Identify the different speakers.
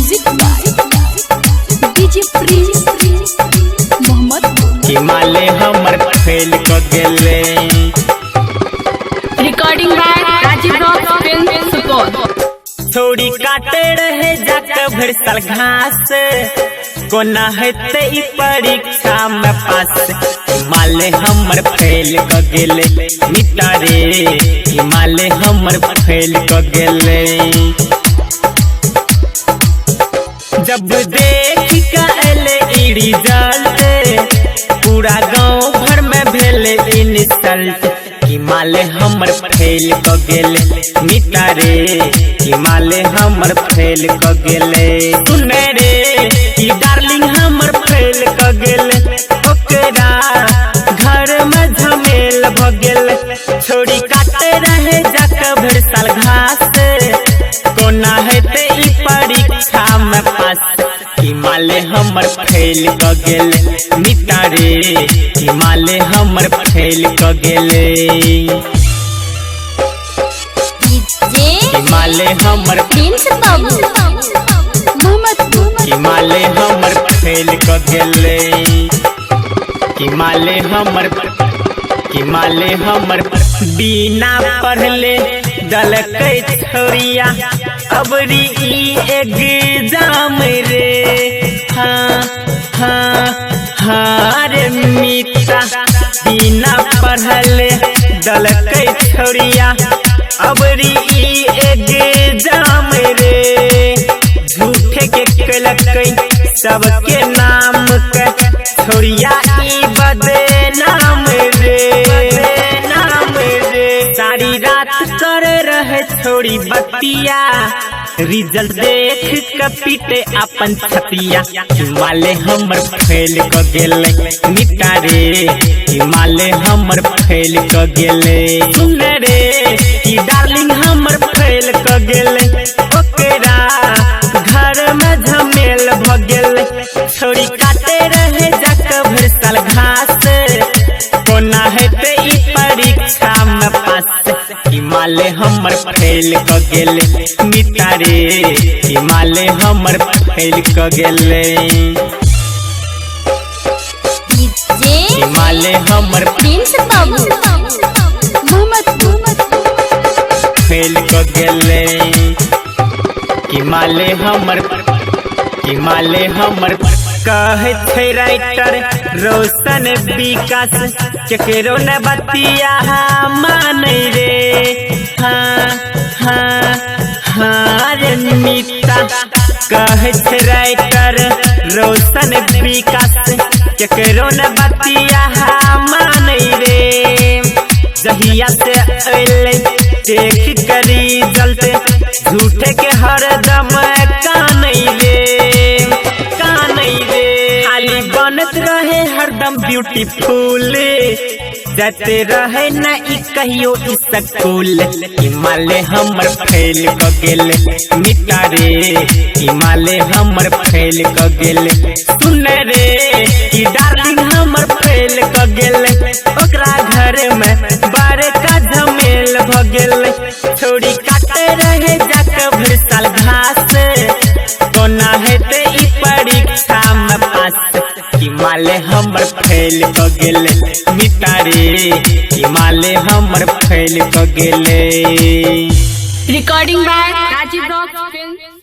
Speaker 1: Music by DJ Prince Mohammad
Speaker 2: Himalaya हमर fail क गेले।
Speaker 1: Recording by Rajiv rock film Supaul.
Speaker 2: छोड़ी काटे रहे जाके भरसल घास, कोना हेते ई परीक्षा में पास। हिमालय हमर फेल क गेले मिटा रे, हिमालय हमर फेल क गेले। जब देख के अले ई रिजल्ट, पूरा गांव भर में भेले इंसल्ट। हिमालय हमर फेल क गेले मिटा रे, हिमालय हमर फेल क गेले। सुन रे ई डार्लिंग हमर फेल क गेले, ओकरा घर में झमेल भ गेले। छोड़ी काटे रहे जाके भरसल घास, कोना हेते ई परीक्षा में पास। हिमालय हमर फेल क गेले मिटा रे, हिमालय हमर फेल क गेले। हिमालय हमर हिमालय हमर फेल क गेले। हिमालय हमर बिना पढ़ले दलकै छोरिया, अबरी ई एग्जाम रे। हाँ हाँ हाँ रे मिता, बिना पढ़ले दलकै छोरिया, अबरी ई एग्जाम रे। झूठे के कलकै सबके नाम के छोरिया, ई बदनाम रे, नाम रे। सारी रात कर रहे छोड़ी बतिया, रिजल्ट देख के पीटे अपन छतिया। हिमालय हमर फेल क गेले मिटा रे, हिमालय हमर फेल क गेले। सुन रे ई डार्लिंग हमर फेल क गेले, ओकरा घर में झमेल भ गेले। छोड़ी काटे रहे जाके भरसल घास, कोना हेते ई परीक्षा में पास। हिमालय हमर फेल क गेले मिटा रे, हिमालय हमर फेल क गेले। हिमालय हमर फेल क गेले। हिमालय हमर कहे छै राइटर रोशन विकास, केकरो न बतिया मानै रे। हाँ हाँ हाँ रे मिता, कहे छै राइटर रोशन विकास, केकरो न बतिया मानै रे। जहिया से अइले देख कर रिजल्ट, झूठे के हरदम कानै रे, कानै रे। खाली बनत रहे हरदम ब्यूटीफुल, जाते रहे न ई कहियो स्कूल। हिमालय हमर फेल क गेले मिटा रे, हिमालय हमर फेल क गेले। सुन रे ई डार्लिंग हमर फेल क गेले, ओकरा घर में बड़का झमेल भ गेले। छोड़ी काटे रहे जाके भरसल घास, कोना हेते ई परीक्षा में पास। हिमालय हमर फेल क गेले मिटा रे, हिमालय हमर फेल क गेले।
Speaker 1: Recording by Rajiv rock film.